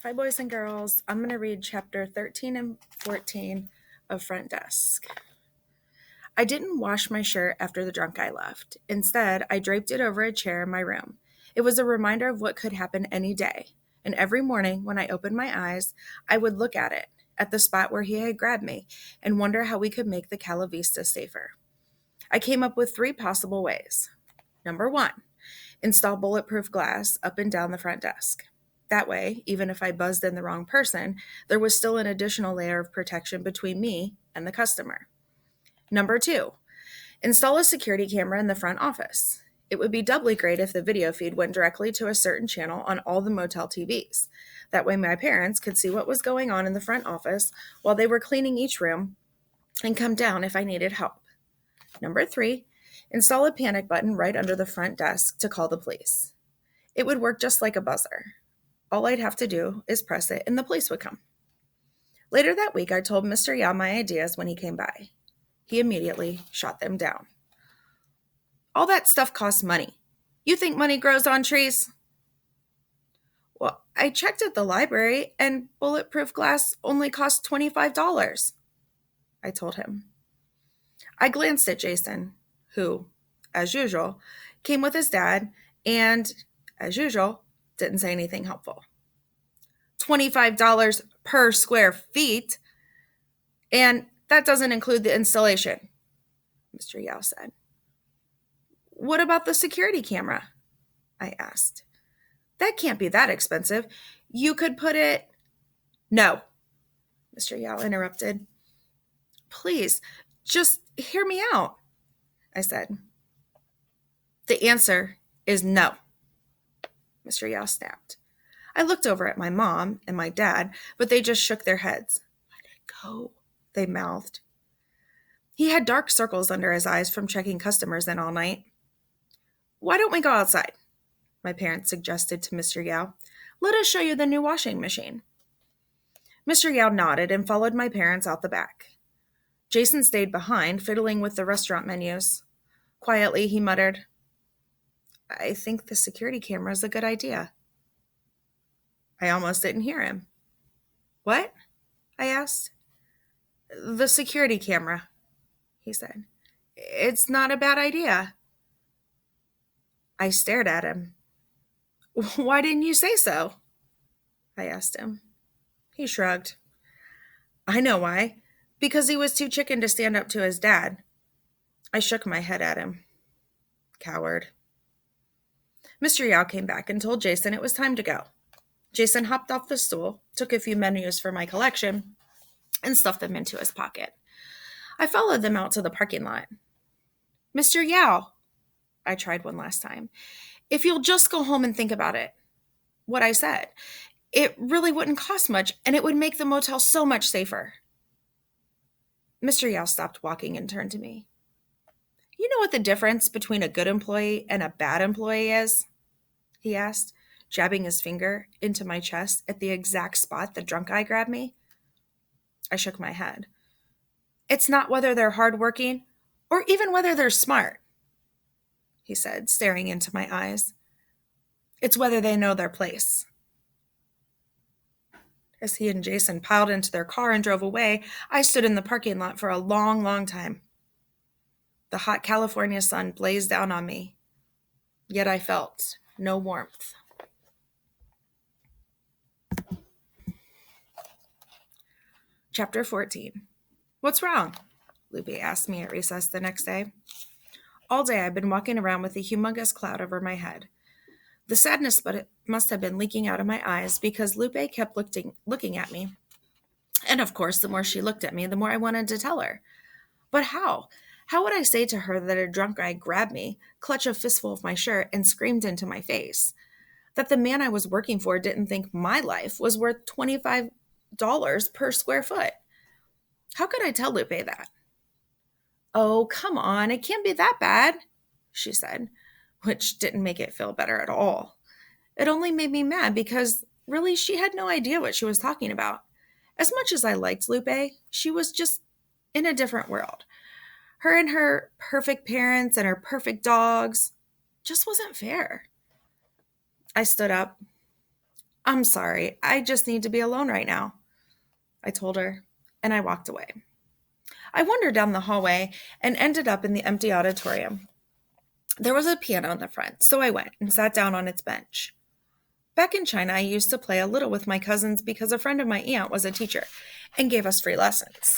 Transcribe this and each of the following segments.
Hi, boys and girls. I'm going to read chapter 13 and 14 of Front Desk. I didn't wash my shirt after the drunk guy left. Instead, I draped it over a chair in my room. It was a reminder of what could happen any day. And every morning when I opened my eyes, I would look at it, at the spot where he had grabbed me, and wonder how we could make the Cala Vista safer. I came up with 3 possible ways. Number 1, install bulletproof glass up and down the front desk. That way, even if I buzzed in the wrong person, there was still an additional layer of protection between me and the customer. Number 2, install a security camera in the front office. It would be doubly great if the video feed went directly to a certain channel on all the motel TVs. That way, my parents could see what was going on in the front office while they were cleaning each room and come down if I needed help. Number 3, install a panic button right under the front desk to call the police. It would work just like a buzzer. All I'd have to do is press it and the police would come. Later that week, I told Mr. Yao my ideas when he came by. He immediately shot them down. All that stuff costs money. You think money grows on trees? Well, I checked at the library and bulletproof glass only costs $25, I told him. I glanced at Jason, who, as usual, came with his dad and, as usual, didn't say anything helpful. $25 per square feet, and that doesn't include the installation, Mr. Yao said. What about the security camera? I asked. That can't be that expensive. You could put it... No, Mr. Yao interrupted. Please, just hear me out, I said. The answer is no, Mr. Yao snapped. I looked over at my mom and my dad, but they just shook their heads. Let it go, they mouthed. He had dark circles under his eyes from checking customers in all night. Why don't we go outside? My parents suggested to Mr. Yao. Let us show you the new washing machine. Mr. Yao nodded and followed my parents out the back. Jason stayed behind, fiddling with the restaurant menus. Quietly, he muttered, I think the security camera is a good idea. I almost didn't hear him. What? I asked. The security camera, he said. It's not a bad idea. I stared at him. Why didn't you say so? I asked him. He shrugged. I know why. Because he was too chicken to stand up to his dad. I shook my head at him. Coward. Mr. Yao came back and told Jason it was time to go. Jason hopped off the stool, took a few menus for my collection, and stuffed them into his pocket. I followed them out to the parking lot. Mr. Yao, I tried one last time, if you'll just go home and think about it. What I said. It really wouldn't cost much, and it would make the motel so much safer. Mr. Yao stopped walking and turned to me. You know what the difference between a good employee and a bad employee is? He asked, jabbing his finger into my chest at the exact spot the drunk guy grabbed me. I shook my head. It's not whether they're hardworking or even whether they're smart, he said, staring into my eyes. It's whether they know their place. As he and Jason piled into their car and drove away, I stood in the parking lot for a long, long time. The hot California sun blazed down on me, yet I felt no warmth. Chapter 14. What's wrong? Lupe asked me at recess the next day. All day I've been walking around with a humongous cloud over my head. The sadness must have been leaking out of my eyes because Lupe kept looking at me. And of course, the more she looked at me, the more I wanted to tell her. But how? How would I say to her that a drunk guy grabbed me, clutched a fistful of my shirt, and screamed into my face? That the man I was working for didn't think my life was worth $25 per square foot? How could I tell Lupe that? Oh, come on, it can't be that bad, she said, which didn't make it feel better at all. It only made me mad because, really, she had no idea what she was talking about. As much as I liked Lupe, she was just in a different world. Her and her perfect parents and her perfect dogs just wasn't fair. I stood up. I'm sorry, I just need to be alone right now, I told her, and I walked away. I wandered down the hallway and ended up in the empty auditorium. There was a piano in the front, so I went and sat down on its bench. Back in China, I used to play a little with my cousins because a friend of my aunt was a teacher and gave us free lessons.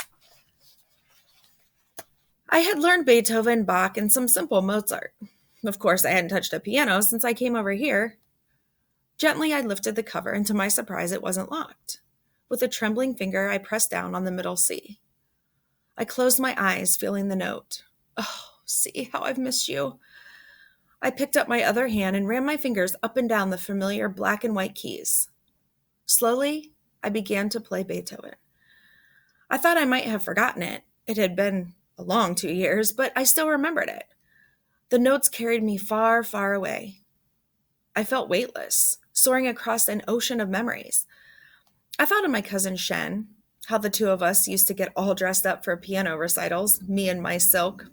I had learned Beethoven, Bach, and some simple Mozart. Of course, I hadn't touched a piano since I came over here. Gently, I lifted the cover, and to my surprise, it wasn't locked. With a trembling finger, I pressed down on the middle C. I closed my eyes, feeling the note. Oh, see how I've missed you. I picked up my other hand and ran my fingers up and down the familiar black and white keys. Slowly, I began to play Beethoven. I thought I might have forgotten it. It had been a long 2 years, but I still remembered it. The notes carried me far, far away. I felt weightless, soaring across an ocean of memories. I thought of my cousin Shen, how the two of us used to get all dressed up for piano recitals, me in my silk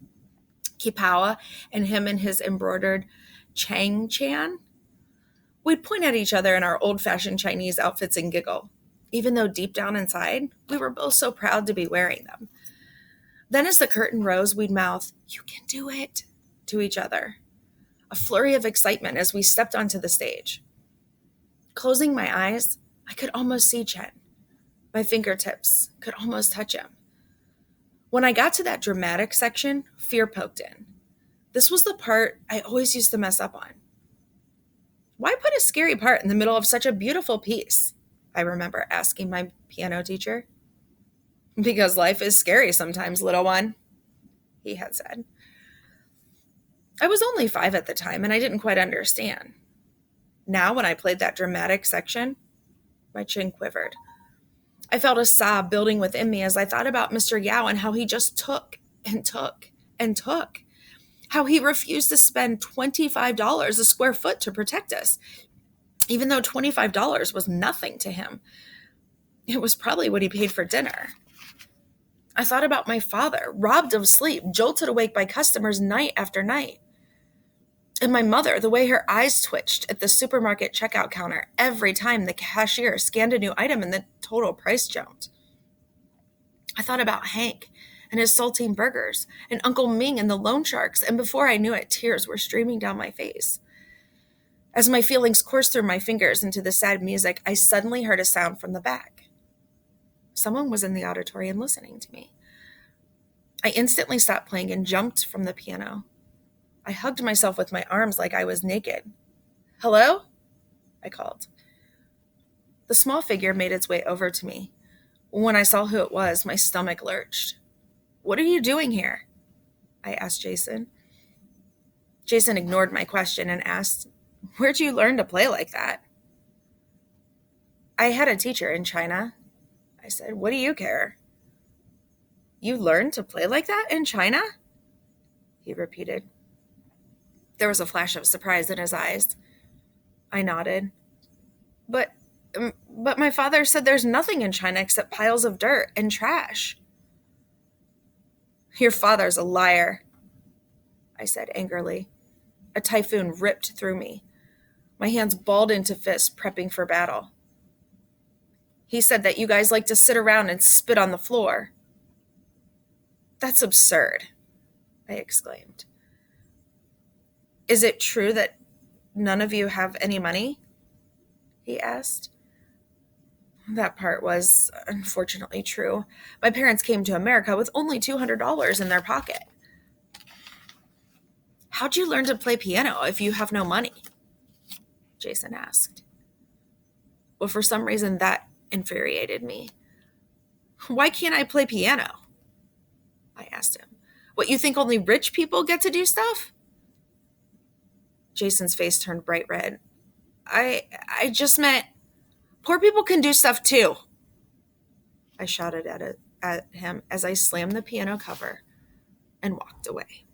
kipawa and him in his embroidered chang chan. We'd point at each other in our old-fashioned Chinese outfits and giggle, even though deep down inside, we were both so proud to be wearing them. Then as the curtain rose, we'd mouth, "You can do it," to each other. A flurry of excitement as we stepped onto the stage. Closing my eyes, I could almost see Chen. My fingertips could almost touch him. When I got to that dramatic section, fear poked in. This was the part I always used to mess up on. Why put a scary part in the middle of such a beautiful piece? I remember asking my piano teacher. Because life is scary sometimes, little one, he had said. I was only 5 at the time, and I didn't quite understand. Now, when I played that dramatic section, my chin quivered. I felt a sob building within me as I thought about Mr. Yao and how he just took and took and took. How he refused to spend $25 a square foot to protect us, even though $25 was nothing to him. It was probably what he paid for dinner. I thought about my father, robbed of sleep, jolted awake by customers night after night. And my mother, the way her eyes twitched at the supermarket checkout counter every time the cashier scanned a new item and the total price jumped. I thought about Hank and his saltine burgers, and Uncle Ming and the loan sharks, and before I knew it, tears were streaming down my face. As my feelings coursed through my fingers into the sad music, I suddenly heard a sound from the back. Someone was in the auditorium listening to me. I instantly stopped playing and jumped from the piano. I hugged myself with my arms like I was naked. "Hello?" I called. The small figure made its way over to me. When I saw who it was, my stomach lurched. "What are you doing here?" I asked Jason. Jason ignored my question and asked, "Where'd you learn to play like that?" "I had a teacher in China," I said. "What do you care?" "You learned to play like that in China?" he repeated. There was a flash of surprise in his eyes. I nodded. But my father said there's nothing in China except piles of dirt and trash." "Your father's a liar," I said angrily. A typhoon ripped through me. My hands balled into fists, prepping for battle. "He said that you guys like to sit around and spit on the floor." "That's absurd," I exclaimed. "Is it true that none of you have any money?" he asked. That part was unfortunately true. My parents came to America with only $200 in their pocket. "How'd you learn to play piano if you have no money?" Jason asked. Well, for some reason that infuriated me. "Why can't I play piano?" I asked him. "What, you think only rich people get to do stuff?" Jason's face turned bright red. I just meant poor people can do stuff too," I shouted at him as I slammed the piano cover and walked away.